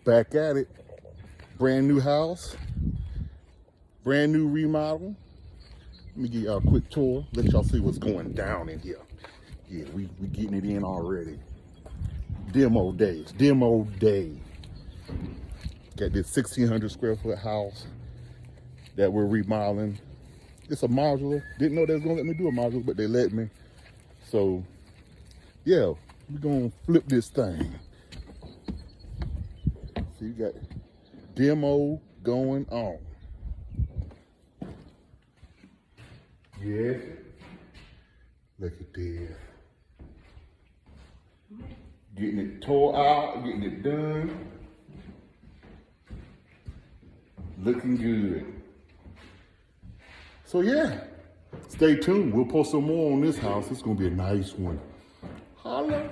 Back at it. Brand new house. Brand new remodel. Let me give y'all a quick tour. Let y'all see what's going down in here. Yeah, we getting it in already. Demo days. Demo day. Got this 1,600 square foot house that we're remodeling. It's a modular. Didn't know they was gonna let me do a modular, but they let me. So, yeah, we're gonna flip this thing. So you got demo going on. Yeah. Look at this. Getting it tore out, getting it done. Looking good. So yeah, stay tuned. We'll post some more on this house. It's gonna be a nice one. Holla.